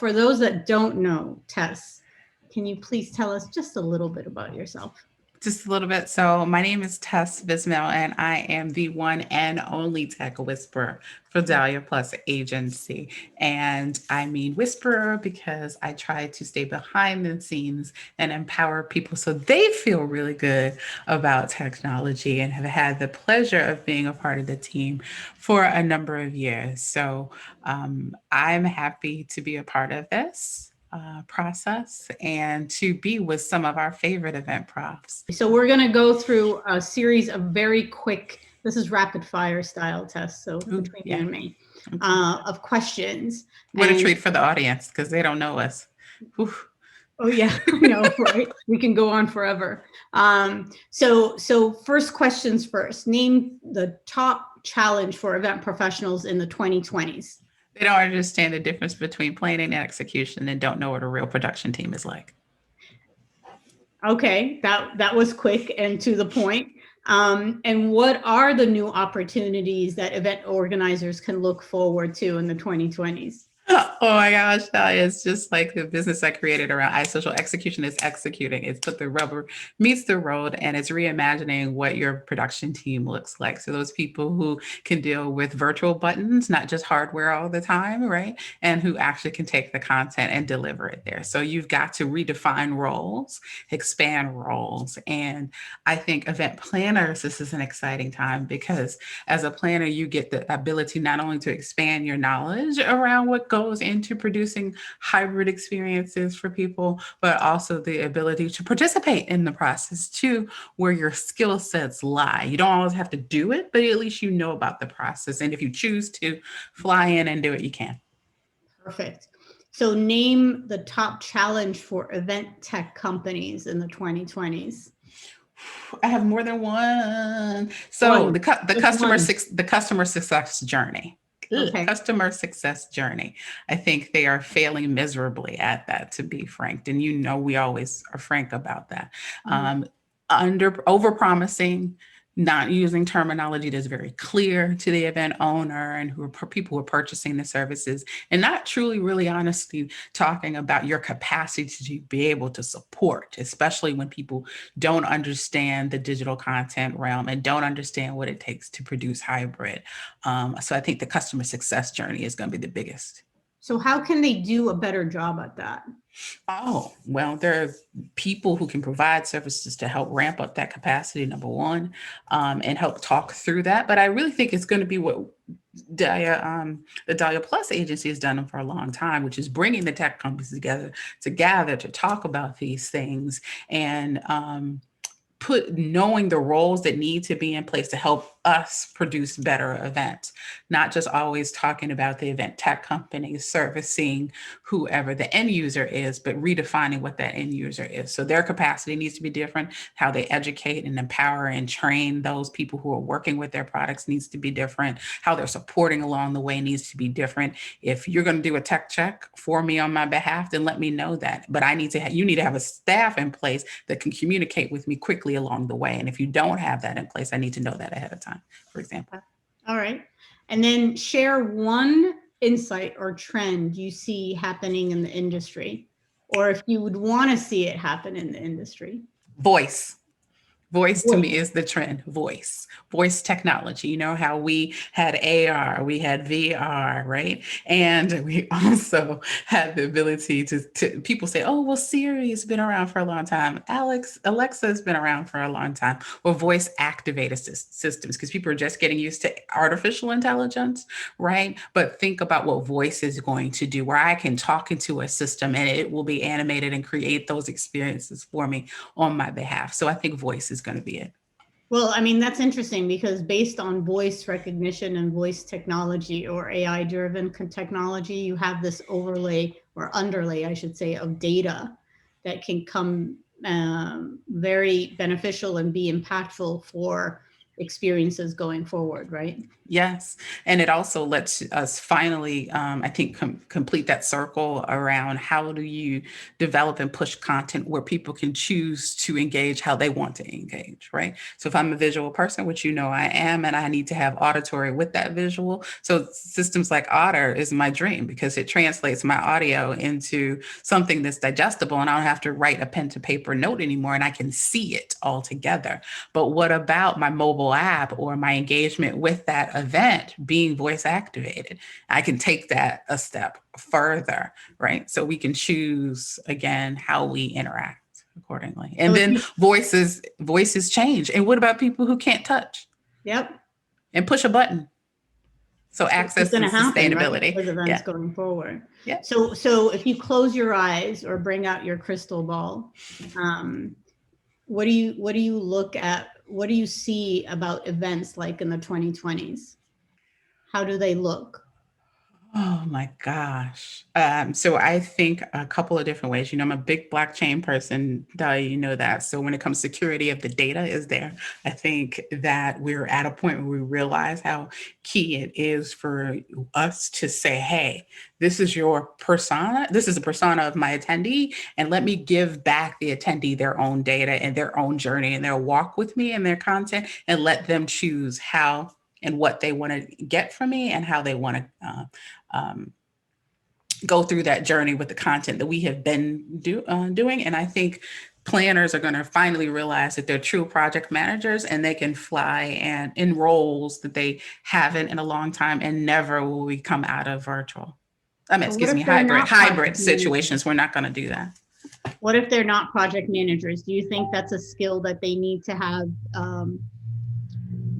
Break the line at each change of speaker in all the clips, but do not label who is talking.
for those that don't know, Tess, can you please tell us just a little bit about yourself?
Just a little bit. So my name is Tess Vismale, and I am the one and only tech whisperer for Dahlia Plus Agency. And I mean whisperer because I try to stay behind the scenes and empower people so they feel really good about technology, and have had the pleasure of being a part of the team for a number of years. So I'm happy to be a part of this process and to be with some of our favorite event profs.
So we're going to go through a series of very quick, this is rapid fire style tests, so
Ooh,
between you
yeah.
and me, of questions.
What a
And
treat for the audience because they don't know us. Whew.
oh yeah, I know, right? We can go on forever. So first questions first. Name the top challenge for event professionals in the 2020s.
They don't understand the difference between planning and execution and don't know what a real production team is like.
Okay, that was quick and to the point. And what are the new opportunities that event organizers can look forward to in the 2020s?
Oh my gosh, that is just like the business I created around iSocial. Execution is executing. It's put the rubber meets the road, and it's reimagining what your production team looks like. So those people who can deal with virtual buttons, not just hardware all the time, right? And who actually can take the content and deliver it there. So you've got to redefine roles, expand roles. And I think event planners, this is an exciting time because as a planner, you get the ability not only to expand your knowledge around what goes into producing hybrid experiences for people, but also the ability to participate in the process too, where your skill sets lie. You don't always have to do it, but at least you know about the process. And if you choose to fly in and do it, you can.
Perfect. So name the top challenge for event tech companies in the 2020s.
I have more than one. So
One.
the
Just one.
customer success journey.
Okay.
Customer success journey. I think they are failing miserably at that, to be frank. And you know, we always are frank about that. Over promising, not using terminology that's very clear to the event owner and who are people who are purchasing the services, and not truly, really honestly talking about your capacity to be able to support, especially when people don't understand the digital content realm and don't understand what it takes to produce hybrid. So I think the customer success journey is going to be the biggest.
So how can they do a better job at that?
Oh, well, there are people who can provide services to help ramp up that capacity, number one, and help talk through that. But I really think it's going to be what Dahlia, the Dahlia Plus agency has done for a long time, which is bringing the tech companies together to talk about these things and knowing the roles that need to be in place to help us produce better events, not just always talking about the event tech companies servicing whoever the end user is, but redefining what that end user is. So their capacity needs to be different. How they educate and empower and train those people who are working with their products needs to be different. How they're supporting along the way needs to be different. If you're going to do a tech check for me on my behalf, then let me know that. But you need to have a staff in place that can communicate with me quickly along the way. And if you don't have that in place, I need to know that ahead of time, for example.
All right. And then share one insight or trend you see happening in the industry, or if you would want to see it happen in the industry.
Voice to me is the trend. Voice technology. You know how we had AR, we had VR, right? And we also had the ability to people say, oh, well, Siri has been around for a long time. Alexa has been around for a long time. Well, voice activated systems, because people are just getting used to artificial intelligence, right? But think about what voice is going to do, where I can talk into a system and it will be animated and create those experiences for me on my behalf. So I think voice is going to be it.
Well, I mean, that's interesting because based on voice recognition and voice technology, or AI-driven technology, you have this overlay or underlay, I should say, of data that can come very beneficial and be impactful for experiences going forward, right?
Yes. And it also lets us finally, I think, complete that circle around how do you develop and push content where people can choose to engage how they want to engage, right? So if I'm a visual person, which you know I am, and I need to have auditory with that visual. So systems like Otter is my dream because it translates my audio into something that's digestible and I don't have to write a pen to paper note anymore and I can see it all together. But what about my mobile app or my engagement with that event being voice activated? I can take that a step further, right? So we can choose again how we interact accordingly. And then voices change. And what about people who can't touch?
Yep.
And push a button. So access and sustainability.
Right, with events going forward.
Yeah.
So if you close your eyes or bring out your crystal ball, what do you look at? What do you see about events like in the 2020s? How do they look?
Oh my gosh. So I think a couple of different ways. You know, I'm a big blockchain person, Dahlia, you know that. So when it comes to security of the data is there, I think that we're at a point where we realize how key it is for us to say, hey, this is your persona. This is a persona of my attendee. And let me give back the attendee their own data and their own journey and their walk with me and their content and let them choose how and what they want to get from me and how they want to go through that journey with the content that we have been doing. And I think planners are going to finally realize that they're true project managers and they can fly and in roles that they haven't in a long time and never will we come out of virtual. Hybrid situations. We're not going to do that.
What if they're not project managers? Do you think that's a skill that they need to have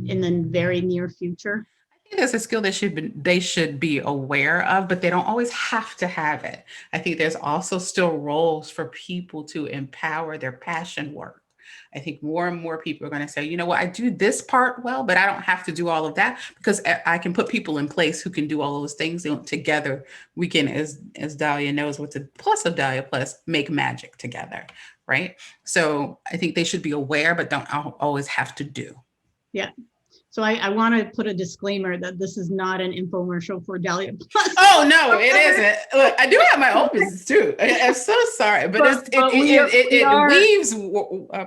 in the very near future?
I think that's a skill they should be aware of, but they don't always have to have it. I think there's also still roles for people to empower their passion work. I think more and more people are going to say, you know what, I do this part well, but I don't have to do all of that because I can put people in place who can do all those things together. We can, as Dahlia knows, what's the plus of Dahlia Plus, make magic together, right? So I think they should be aware, but don't always have to do.
Yeah. So I want to put a disclaimer that this is not an infomercial for Dahlia Plus.
Oh no, it isn't. Look, I do have my own business too. I'm so sorry, but it weaves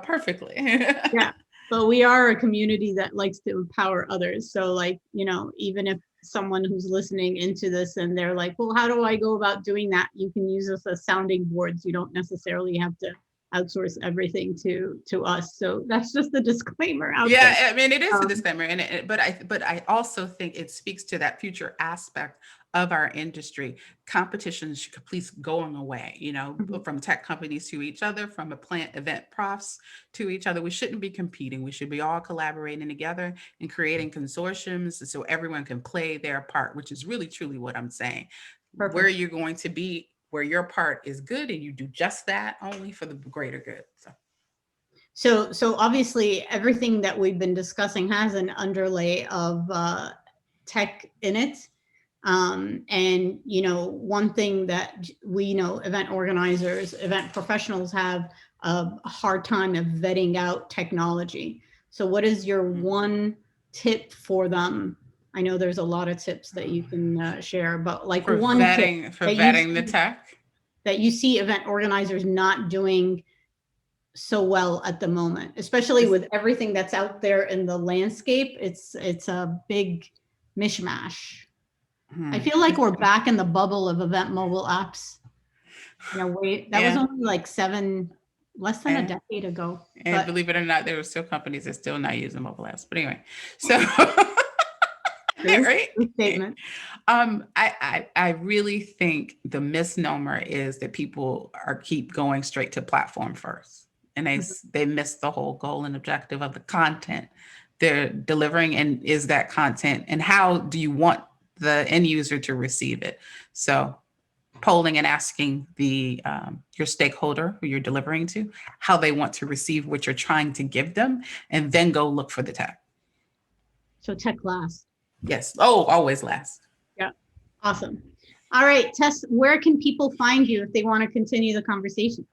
perfectly.
Yeah, but we are a community that likes to empower others. So like, you know, even if someone who's listening into this and they're like, well, how do I go about doing that? You can use us as sounding boards. You don't necessarily have to outsource everything to us. So that's just the disclaimer out there.
Yeah, I mean, it is a disclaimer, but I also think it speaks to that future aspect of our industry. Competition should please going away, you know, from tech companies to each other, from event profs to each other. We shouldn't be competing. We should be all collaborating together and creating consortiums so everyone can play their part, which is really, truly what I'm saying. Perfect. Where you're going to be, where your part is good and you do just that only for the greater good.
So obviously everything that we've been discussing has an underlay of tech in it. And, you know, one thing that we know event organizers, event professionals have a hard time of vetting out technology. So what is your one tip for them? I know there's a lot of tips that you can share, but like
for
one
vetting, tip for vetting the tech
that you see event organizers not doing so well at the moment, especially with everything that's out there in the landscape. It's a big mishmash. I feel like we're back in the bubble of event mobile apps. You know, was only like less than a decade ago.
And believe it or not, there were still companies that still not using mobile apps. But anyway, so right?
Statement.
I really think the misnomer is that people keep going straight to platform first, and they miss the whole goal and objective of the content they're delivering, and is that content, and how do you want the end user to receive it? So polling and asking your stakeholder who you're delivering to how they want to receive what you're trying to give them, and then go look for the tech.
So tech last.
Yes. Oh, always last.
Yeah. Awesome. All right, Tess, where can people find you if they want to continue the conversation?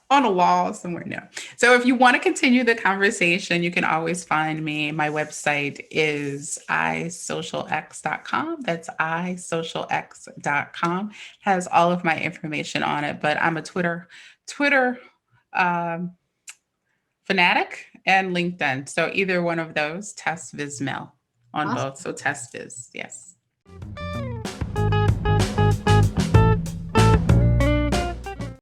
on a wall somewhere. No. So if you want to continue the conversation, you can always find me. My website is isocialx.com. That's isocialx.com. Has all of my information on it, but I'm a Twitter um, fanatic and LinkedIn. So either one of those, Tess Vismale on
Awesome.
both. So Tess Viz, yes.